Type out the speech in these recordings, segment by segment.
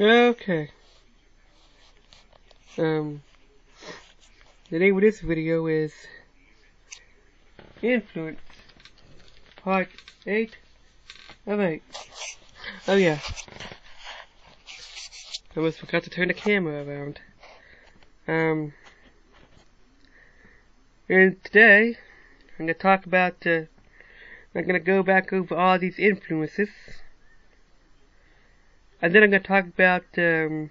Okay. The name of this video is Influence, Part 8 of 8. Oh yeah. I almost forgot to turn the camera around. And today, I'm gonna talk about, I'm gonna go back over all these influences. And then I'm gonna talk about, the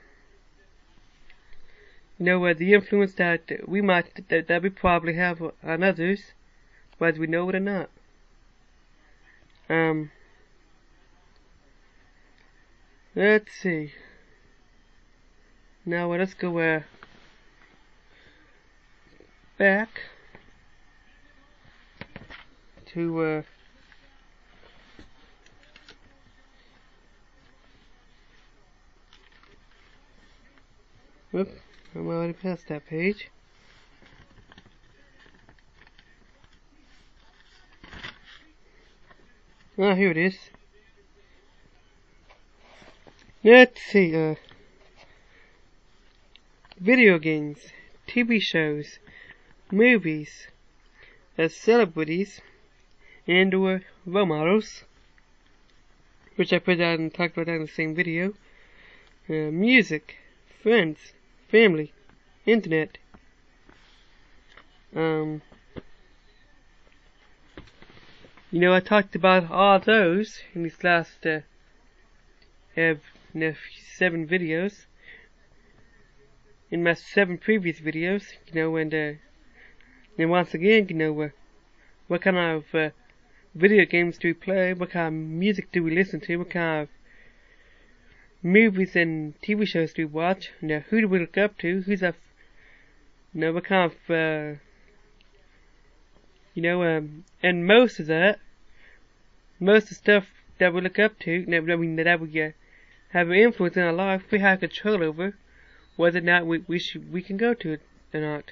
influence that we that we probably have on others, whether we know it or not. Let's see. Now let's go back to whoop, I'm already past that page. Oh, here it is. Let's see, video games, TV shows, movies, celebrities, and or role models, which I put out and talked about that in the same video, music, friends, family, internet, I talked about all those in these last 7 videos, in my 7 previous videos, and once again, what kind of video games do we play, what kind of music do we listen to, what kind of movies and TV shows do we watch, who do we look up to, who's our, what kind of, and most of the stuff that we look up to, that we have an influence in our life, we have control over whether or not we can go to it or not.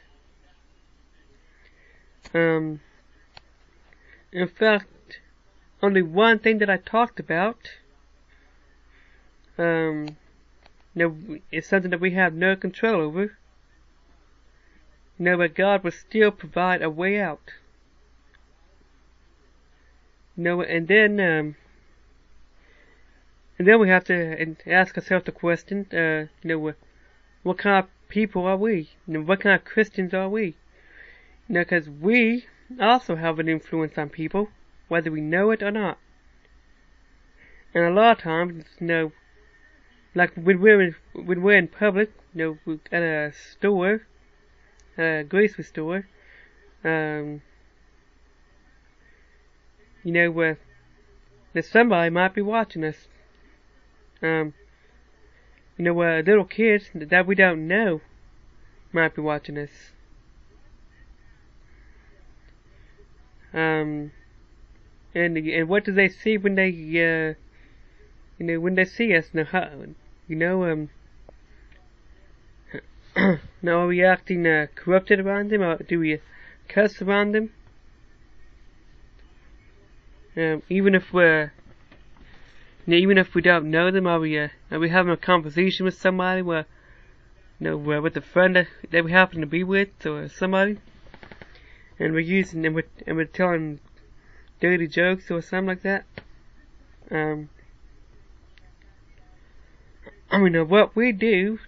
In fact, only one thing that I talked about, is something that we have no control over. But God will still provide a way out. And then we have to ask ourselves the question, what kind of people are we? What kind of Christians are we? Because we also have an influence on people, whether we know it or not. And a lot of times, like when we're in public, at a store, a grocery store, that somebody might be watching us. Little kids that we don't know might be watching us. And what do they see when they when they see us? Now are we acting corrupted around them, or do we cuss around them? Even if we don't know them, are we having a conversation with somebody with a friend that we happen to be with, or somebody, and we're telling dirty jokes or something like that? What we do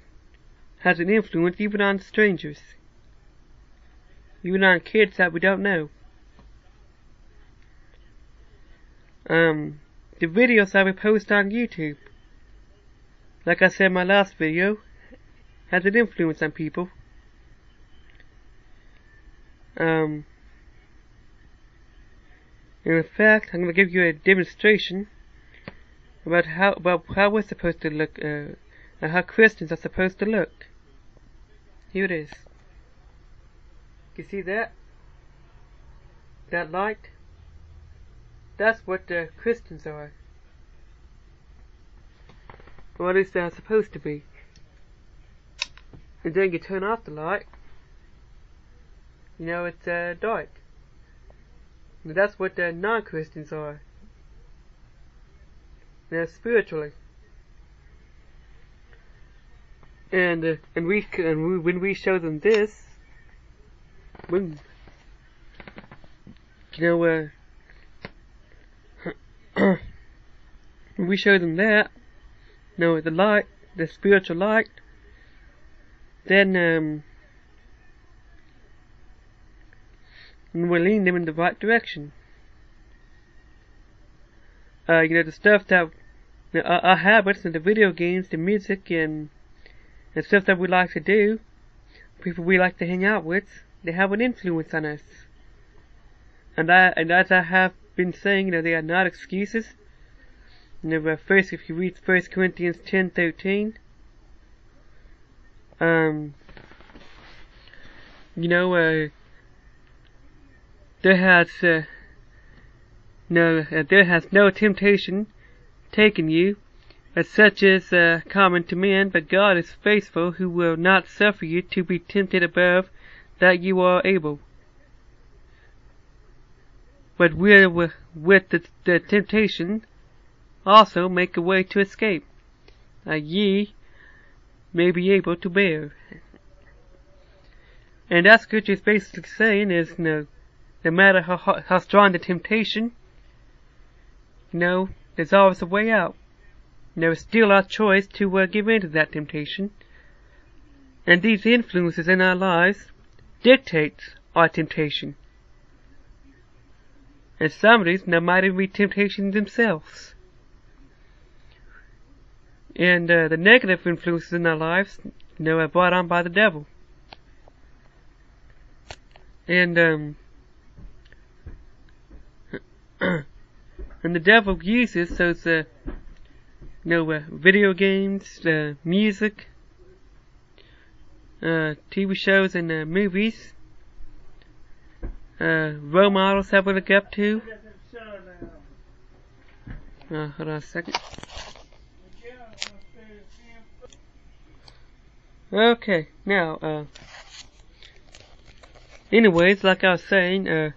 has an influence even on strangers, even on kids that we don't know. The videos that we post on YouTube, like I said in my last video, has an influence on people. In fact, I'm going to give you a demonstration about how we're supposed to look, and how Christians are supposed to look. Here it is. You see that? That light? That's what Christians are. Or at least they're supposed to be. And then you turn off the light, it's dark. And that's what non-Christians are. They're spiritually. And when we show them this, when when we show them that, the light, the spiritual light, then we'll lead them in the right direction. The stuff that our habits and the video games, the music, and stuff that we like to do, people we like to hang out with, they have an influence on us. And as I have been saying, they are not excuses. First, if you read 1 Corinthians 10:13, there has no temptation taken you, as such is common to men, but God is faithful, who will not suffer you to be tempted above that you are able, but will with the temptation also make a way to escape, that ye may be able to bear. And that scripture is basically saying is, no matter how strong the temptation, there's always a way out. There is still our choice to give in to that temptation. And these influences in our lives dictate our temptation. And some of these might even be temptations themselves. And the negative influences in our lives, are brought on by the devil. And and the devil uses those video games, music, TV shows, and movies, role models that we look up to. Hold on a second. Okay, now, anyways, like I was saying,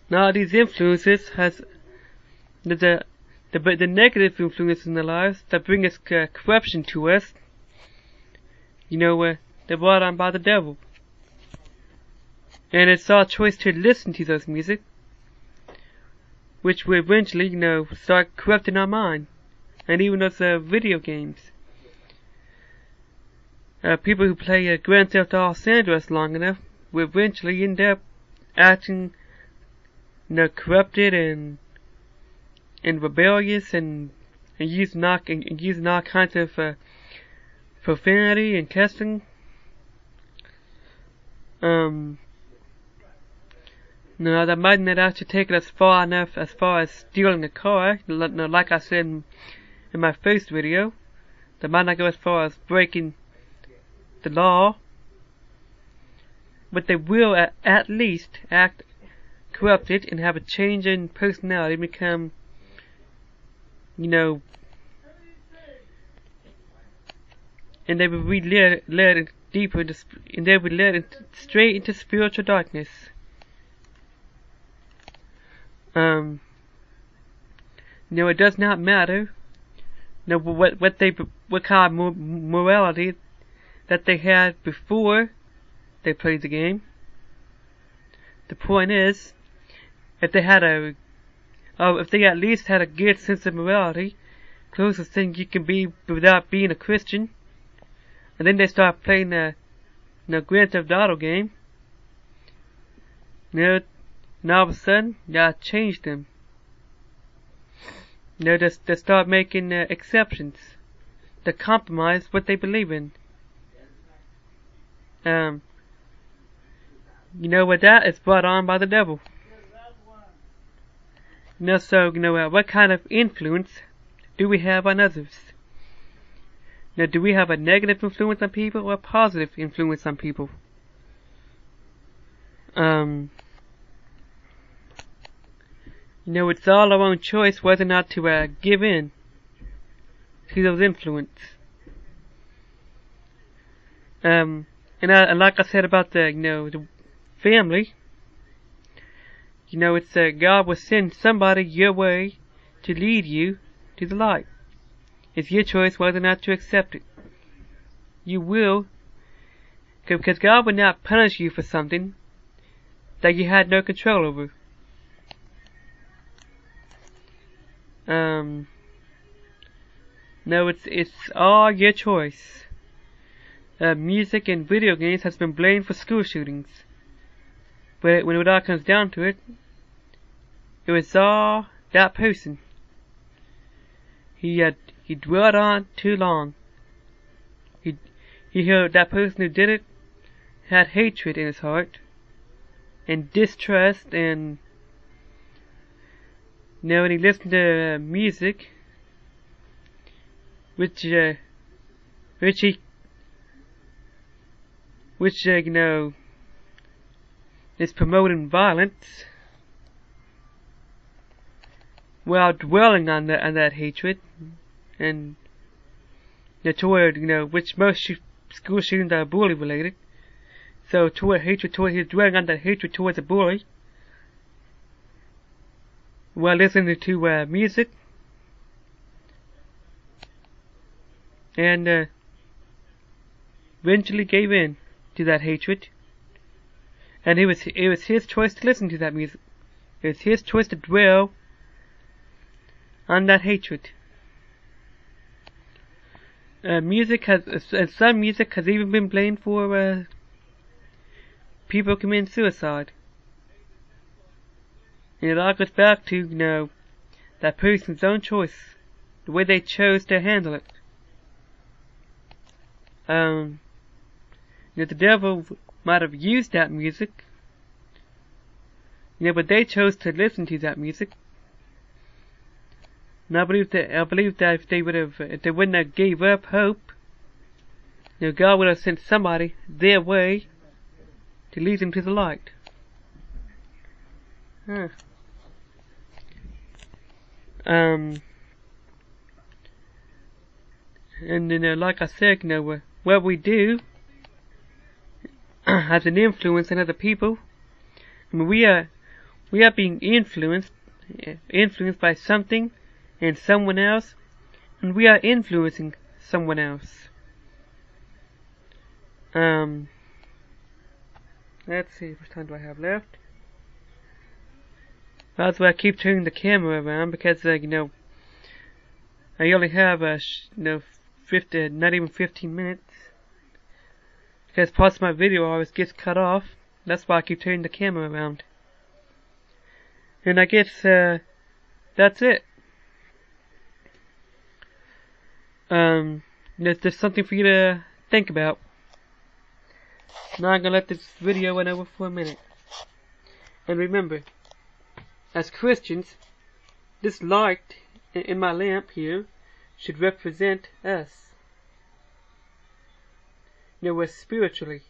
now these influences has the negative influences in our lives that bring us corruption to us. They're brought on by the devil, and it's our choice to listen to those music, which will eventually, start corrupting our mind, and even those video games. People who play Grand Theft Auto San Andreas long enough will eventually end up acting, corrupted and rebellious, and using all kinds of profanity and cussing. That might not actually take it as far as stealing a car. Like I said in my first video, that might not go as far as breaking the law, but they will at least act corrupted and have a change in personality, become, and they will be led deeper into, and they will be led straight into spiritual darkness. It does not matter, what kind of morality that they had before they played the game. The point is, if they at least had a good sense of morality, closest thing you can be without being a Christian, and then they start playing the Grand Theft Auto game, now all of a sudden, that changed them. They start making exceptions to compromise what they believe in. What that is brought on by the devil. What kind of influence do we have on others? Do we have a negative influence on people or a positive influence on people? It's all our own choice whether or not to give in to those influences. And like I said about the family, it's God will send somebody your way to lead you to the light. It's your choice whether or not to accept it. You will, because God would not punish you for something that you had no control over. No, it's all your choice. Music and video games has been blamed for school shootings. But when it all comes down to it, it was all that person. He dwelled on too long. He heard that person who did it had hatred in his heart, and distrust, and when he listened to music, which is promoting violence, while dwelling on that hatred, and toward which most school shootings are bully related. So toward hatred, he's dwelling on that hatred towards a bully, while listening to music, and eventually gave in to that hatred. And it was his choice to listen to that music. It was his choice to dwell on that hatred. Some music has even been blamed for people committing suicide. And it all goes back to that person's own choice, the way they chose to handle it. The devil might have used that music, but they chose to listen to that music. And I believe that if they wouldn't have gave up hope, God would have sent somebody their way to lead them to the light. And like I said, what we do has an influence on other people. I mean, we are being influenced by something and someone else, and we are influencing someone else. Let's see, how much time do I have left? That's why I keep turning the camera around, because I only have 50, not even 15 minutes. Because parts of my video always gets cut off. That's why I keep turning the camera around. And I guess that's it. There's something for you to think about. Now I'm gonna let this video run over for a minute. And remember, as Christians, this light in my lamp here should represent us. We're spiritually